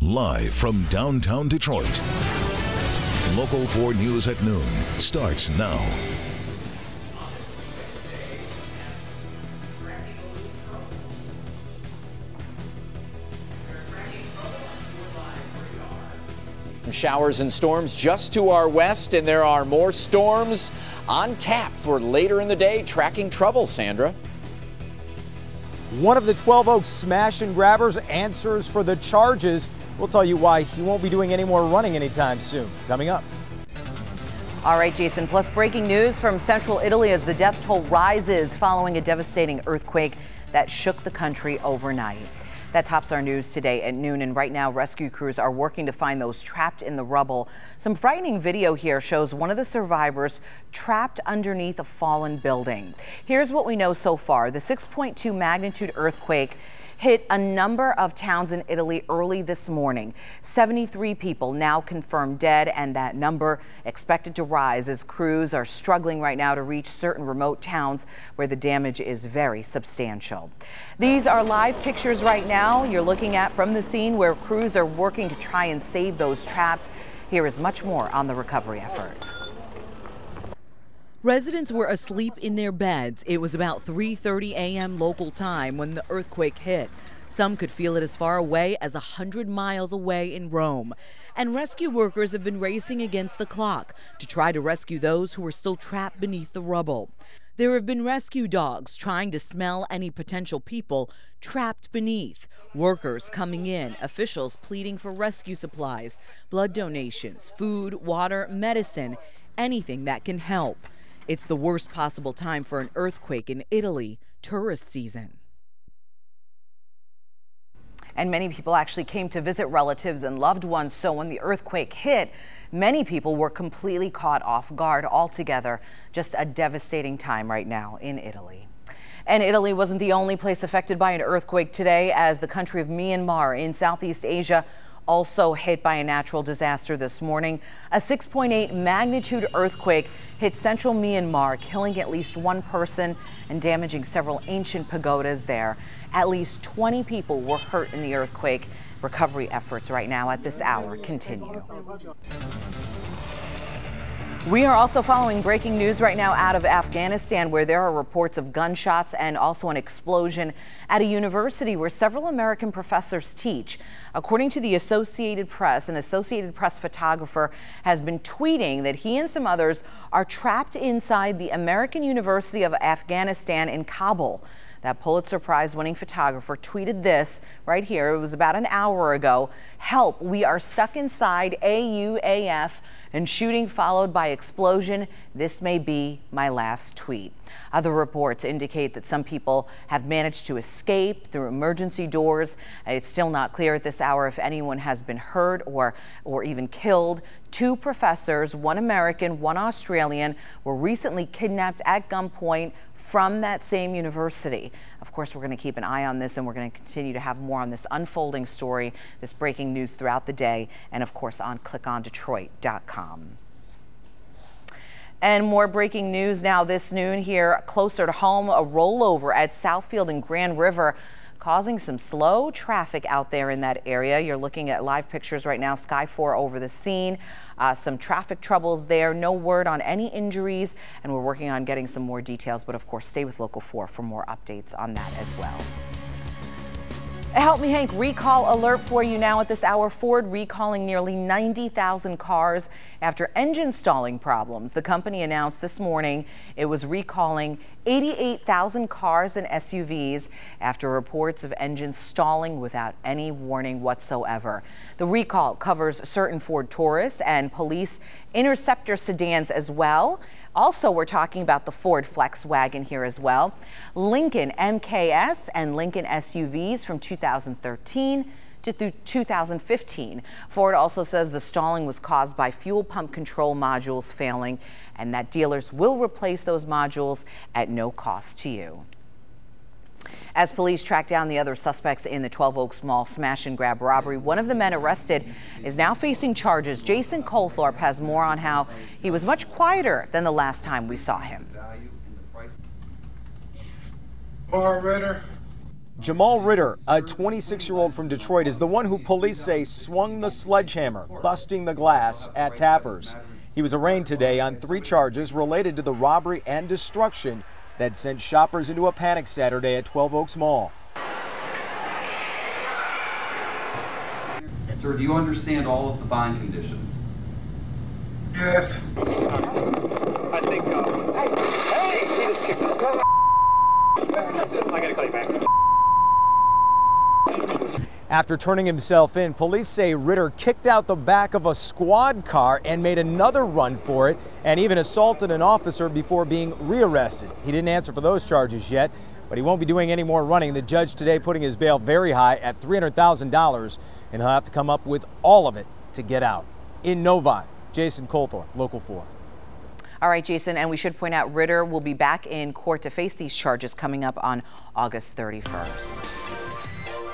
Live from downtown Detroit, Local 4 News at noon starts now. Showers and storms just to our west, and there are more storms on tap for later in the day. Tracking trouble, Sandra. One of the 12 Oaks smash and grabbers answers for the charges. We'll tell you why he won't be doing any more running anytime soon. Coming up. All right, Jason, plus breaking news from central Italy as the death toll rises following a devastating earthquake that shook the country overnight. That tops our news today at noon, and right now rescue crews are working to find those trapped in the rubble. Some frightening video here shows one of the survivors trapped underneath a fallen building. Here's what we know so far. The 6.2 magnitude earthquake hit a number of towns in Italy early this morning. 73 people now confirmed dead, and that number expected to rise as crews are struggling right now to reach certain remote towns where the damage is very substantial. These are live pictures right now you're looking at from the scene where crews are working to try and save those trapped. Here is much more on the recovery effort. Residents were asleep in their beds. It was about 3:30 a.m. local time when the earthquake hit. Some could feel it as far away as 100 miles away in Rome. And rescue workers have been racing against the clock to try to rescue those who are still trapped beneath the rubble. There have been rescue dogs trying to smell any potential people trapped beneath. Workers coming in, officials pleading for rescue supplies, blood donations, food, water, medicine, anything that can help. It's the worst possible time for an earthquake in Italy, tourist season. And many people actually came to visit relatives and loved ones. So when the earthquake hit, many people were completely caught off guard altogether. Just a devastating time right now in Italy. And Italy wasn't the only place affected by an earthquake today, as the country of Myanmar in Southeast Asia also hit by a natural disaster this morning. A 6.8 magnitude earthquake hit central Myanmar, killing at least one person and damaging several ancient pagodas there. At least 20 people were hurt in the earthquake. Recovery efforts right now at this hour continue. We are also following breaking news right now out of Afghanistan, where there are reports of gunshots and also an explosion at a university where several American professors teach. According to the Associated Press, an Associated Press photographer has been tweeting that he and some others are trapped inside the American University of Afghanistan in Kabul. That Pulitzer Prize winning photographer tweeted this right here. It was about an hour ago. "Help, we are stuck inside AUAF," and shooting followed by explosion. "This may be my last tweet." Other reports indicate that some people have managed to escape through emergency doors. It's still not clear at this hour if anyone has been hurt or even killed. Two professors, one American, one Australian, were recently kidnapped at gunpoint from that same university. Of course, we're going to keep an eye on this, and we're going to continue to have more on this unfolding story, this breaking news throughout the day, and of course on clickondetroit.com. And more breaking news now this noon here closer to home. A rollover at Southfield and Grand River causing some slow traffic out there in that area. You're looking at live pictures right now, Sky 4 over the scene. Some traffic troubles there. No word on any injuries, and we're working on getting some more details. But of course, stay with Local 4 for more updates on that as well. A Help Me Hank recall alert for you now at this hour. Ford recalling nearly 90,000 cars after engine stalling problems. The company announced this morning it was recalling 88,000 cars and SUVs after reports of engines stalling without any warning whatsoever. The recall covers certain Ford Taurus and police Interceptor sedans as well. Also, we're talking about the Ford Flex wagon here as well. Lincoln MKS and Lincoln SUVs from 2013 to 2015. Ford also says the stalling was caused by fuel pump control modules failing, and that dealers will replace those modules at no cost to you. As police track down the other suspects in the 12 Oaks Mall smash and grab robbery, one of the men arrested is now facing charges. Jason Colthorpe has more on how he was much quieter than the last time we saw him. Jamal Ritter, a 26-year-old from Detroit, is the one who police say swung the sledgehammer, busting the glass at Tappers. He was arraigned today on 3 charges related to the robbery and destruction that sent shoppers into a panic Saturday at 12 Oaks Mall. Sir, do you understand all of the bond conditions? Yes. I think, hey, he just kicked us. I gotta call you back. After turning himself in, police say Ritter kicked out the back of a squad car and made another run for it, and even assaulted an officer before being rearrested. He didn't answer for those charges yet, but he won't be doing any more running. The judge today putting his bail very high at $300,000, and he'll have to come up with all of it to get out. In Novi, Jason Colthorpe, Local 4. All right, Jason, and we should point out Ritter will be back in court to face these charges coming up on August 31st.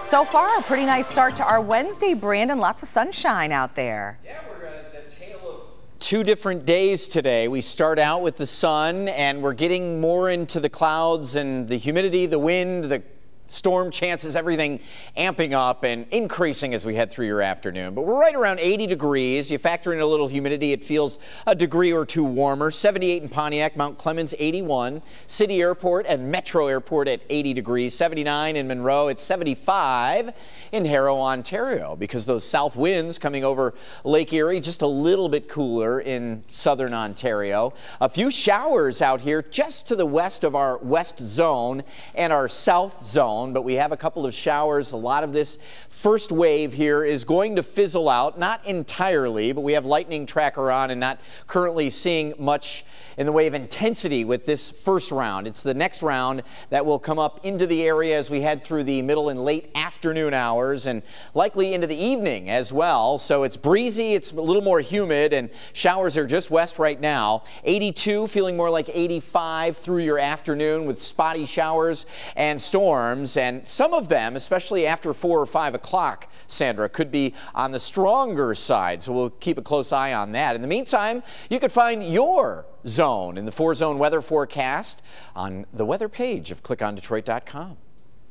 So far, a pretty nice start to our Wednesday, Brandon. Lots of sunshine out there. Yeah, we're at the tail of 2 different days today. We start out with the sun, and we're getting more into the clouds and the humidity, the wind, the storm chances, everything amping up and increasing as we head through your afternoon. But we're right around 80 degrees. You factor in a little humidity, it feels a degree or 2 warmer. 78 in Pontiac, Mount Clemens 81, City Airport and Metro Airport at 80 degrees. 79 in Monroe. It's 75 in Harrow, Ontario, because those south winds coming over Lake Erie, just a little bit cooler in southern Ontario. A few showers out here just to the west of our west zone and our south zone. But we have a couple of showers. A lot of this first wave here is going to fizzle out, not entirely, but we have lightning tracker on and not currently seeing much in the way of intensity with this first round. It's the next round that will come up into the area as we head through the middle and late afternoon hours and likely into the evening as well. So it's breezy, it's a little more humid, and showers are just west right now. 82, feeling more like 85 through your afternoon with spotty showers and storms. And some of them, especially after 4 or 5 o'clock, Sandra, could be on the stronger side. So we'll keep a close eye on that. In the meantime, you could find your zone in the 4-zone weather forecast on the weather page of clickondetroit.com.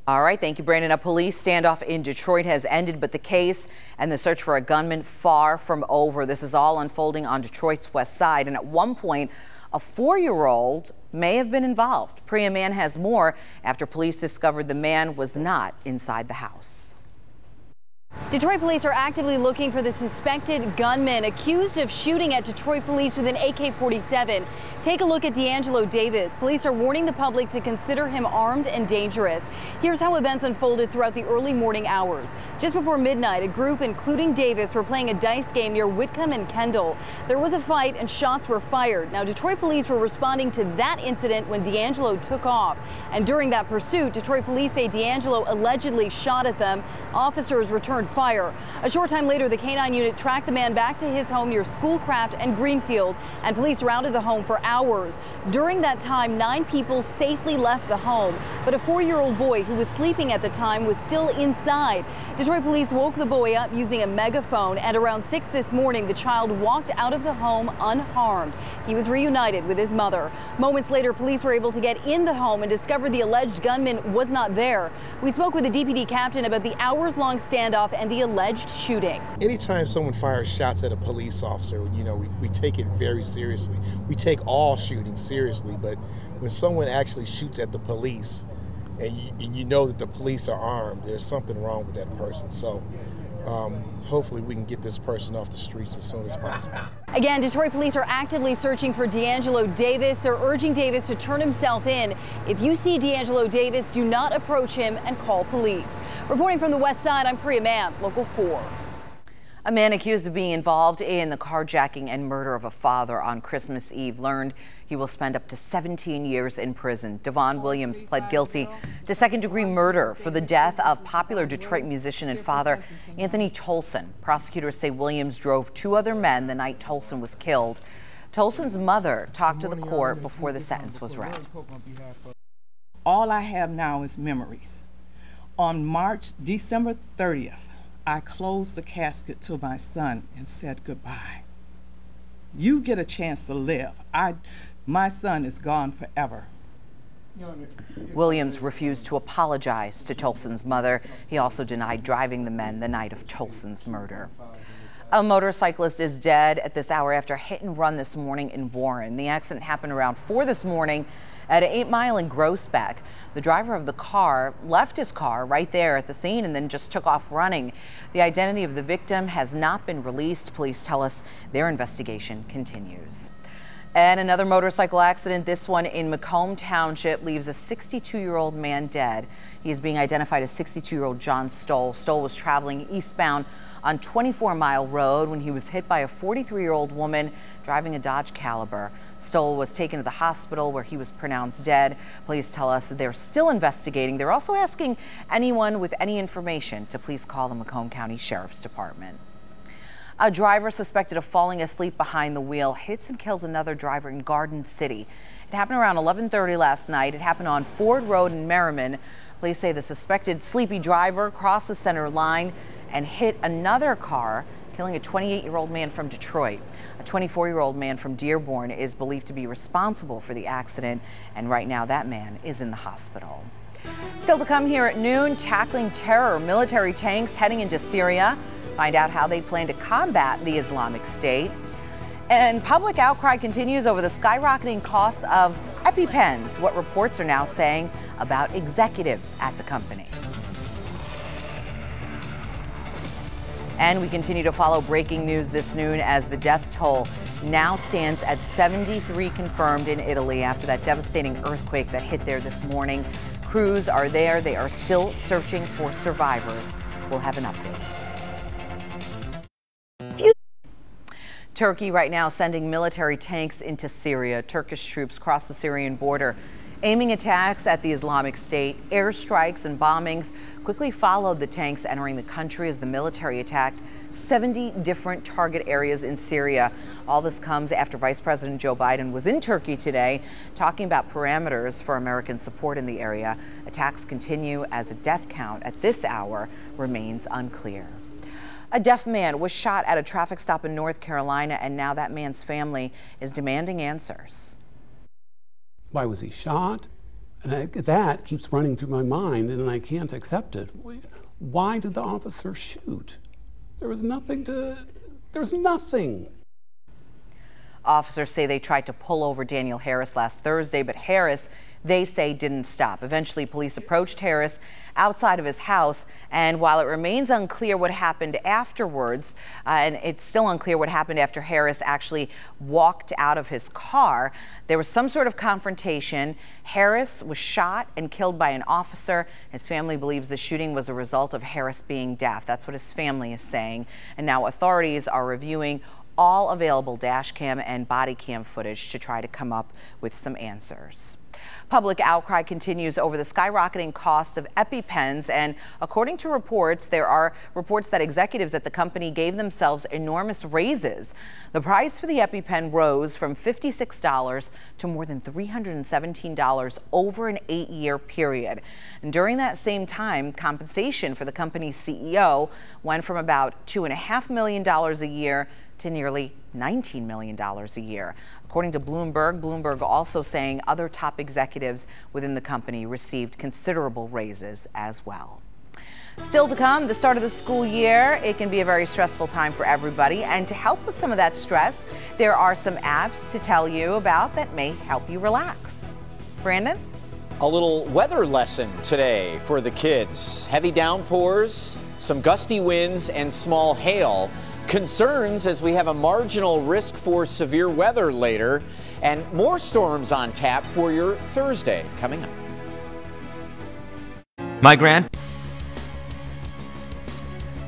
All right, thank you, Brandon. A police standoff in Detroit has ended, but the case and the search for a gunman far from over. This is all unfolding on Detroit's west side, and at one point, a 4-year-old may have been involved. Priya Mann has more after police discovered the man was not inside the house. Detroit police are actively looking for the suspected gunman accused of shooting at Detroit police with an AK-47. Take a look at D'Angelo Davis. Police are warning the public to consider him armed and dangerous. Here's how events unfolded throughout the early morning hours. Just before midnight, a group, including Davis, were playing a dice game near Whitcomb and Kendall. There was a fight and shots were fired. Now, Detroit police were responding to that incident when D'Angelo took off. And during that pursuit, Detroit police say D'Angelo allegedly shot at them. Officers returned fire. A short time later, the K-9 unit tracked the man back to his home near Schoolcraft and Greenfield, and police surrounded the home for hours. During that time, 9 people safely left the home, but a 4-year-old boy who was sleeping at the time was still inside. Detroit police woke the boy up using a megaphone, and around 6 this morning, the child walked out of the home unharmed. He was reunited with his mother. Moments later, police were able to get in the home and discover the alleged gunman was not there. We spoke with the DPD captain about the hours-long standoff and the alleged shooting. Anytime someone fires shots at a police officer, you know, we take it very seriously. We take all shootings seriously, but when someone actually shoots at the police and you know that the police are armed, there's something wrong with that person. So hopefully we can get this person off the streets as soon as possible. Again, Detroit police are actively searching for D'Angelo Davis. They're urging Davis to turn himself in. If you see D'Angelo Davis, do not approach him and call police. Reporting from the west side, I'm Priya Mann, Local 4. A man accused of being involved in the carjacking and murder of a father on Christmas Eve learned he will spend up to 17 years in prison. Devon Williams pled guilty to second-degree murder for the death of popular Detroit musician and father Anthony Tolson. Prosecutors say Williams drove 2 other men the night Tolson was killed. Tolson's mother talked to the court before the sentence was read. All I have now is memories. On December 30th, I closed the casket to my son and said goodbye. You get a chance to live. My son is gone forever. Williams refused to apologize to Tolson's mother. He also denied driving the men the night of Tolson's murder. A motorcyclist is dead at this hour after a hit and run this morning in Warren. The accident happened around 4 this morning at 8 Mile in Groesbeck. The driver of the car left his car right there at the scene and then just took off running. The identity of the victim has not been released. Police tell us their investigation continues. And another motorcycle accident, this one in Macomb Township, leaves a 62-year-old man dead. He is being identified as 62-year-old John Stoll. Stoll was traveling eastbound on 24 Mile Road when he was hit by a 43-year-old woman driving a Dodge Caliber. Stoll was taken to the hospital where he was pronounced dead. Police tell us they're still investigating. They're also asking anyone with any information to please call the Macomb County Sheriff's Department. A driver suspected of falling asleep behind the wheel hits and kills another driver in Garden City. It happened around 11:30 last night. It happened on Ford Road in Merriman. Police say the suspected sleepy driver crossed the center line and hit another car, killing a 28-year-old man from Detroit. A 24-year-old man from Dearborn is believed to be responsible for the accident, and right now that man is in the hospital. Still to come here at noon, tackling terror, military tanks heading into Syria. Find out how they plan to combat the Islamic State. And public outcry continues over the skyrocketing costs of EpiPens, what reports are now saying about executives at the company. And we continue to follow breaking news this noon as the death toll now stands at 73 confirmed in Italy after that devastating earthquake that hit there this morning. Crews are there. They are still searching for survivors. We'll have an update. Turkey right now sending military tanks into Syria. Turkish troops cross the Syrian border, aiming attacks at the Islamic State. Airstrikes and bombings quickly followed the tanks entering the country as the military attacked 70 different target areas in Syria. All this comes after Vice President Joe Biden was in Turkey today talking about parameters for American support in the area. Attacks continue as a death count at this hour remains unclear. A deaf man was shot at a traffic stop in North Carolina, and now that man's family is demanding answers. Why was he shot? And that keeps running through my mind, and I can't accept it. Why did the officer shoot? There was nothing. Officers say they tried to pull over Daniel Harris last Thursday, but Harris, they say, didn't stop. Eventually, police approached Harris outside of his house, and while it remains unclear what happened afterwards, and it's still unclear what happened after Harris actually walked out of his car, there was some sort of confrontation. Harris was shot and killed by an officer. His family believes the shooting was a result of Harris being deaf. That's what his family is saying. And now authorities are reviewing all available dash cam and body cam footage to try to come up with some answers. Public outcry continues over the skyrocketing cost of EpiPens, and according to reports, there are reports that executives at the company gave themselves enormous raises. The price for the EpiPen rose from $56 to more than $317 over an 8-year period. And during that same time, compensation for the company's CEO went from about $2.5 million a year to nearly $19 million a year. According to Bloomberg also saying other top executives within the company received considerable raises as well. Still to come, the start of the school year. It can be a very stressful time for everybody, and to help with some of that stress, there are some apps to tell you about that may help you relax. Brandon? A little weather lesson today for the kids. Heavy downpours, some gusty winds, and small hail. Concerns as we have a marginal risk for severe weather later, and more storms on tap for your Thursday coming up.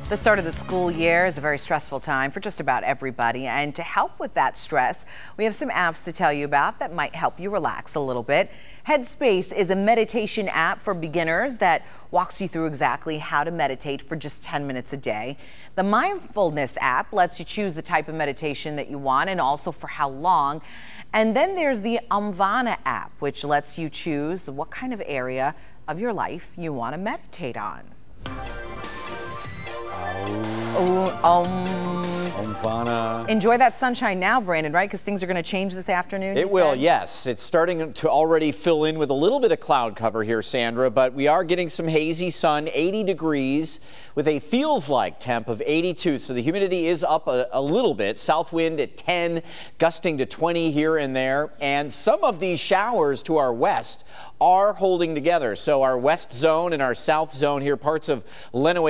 The start of the school year is a very stressful time for just about everybody, and to help with that stress, we have some apps to tell you about that might help you relax a little bit. Headspace is a meditation app for beginners that walks you through exactly how to meditate for just 10 minutes a day. The Mindfulness app lets you choose the type of meditation that you want and also for how long. And then there's the Umvana app, which lets you choose what kind of area of your life you want to meditate on. Ivana. Enjoy that sunshine now, Brandon, right? Because things are going to change this afternoon. It will, yes. It's starting to already fill in with a little bit of cloud cover here, Sandra, but we are getting some hazy sun, 80 degrees with a feels like temp of 82. So the humidity is up a little bit. South wind at 10, gusting to 20 here and there. And some of these showers to our west are holding together. So our west zone and our south zone here, parts of Lenawee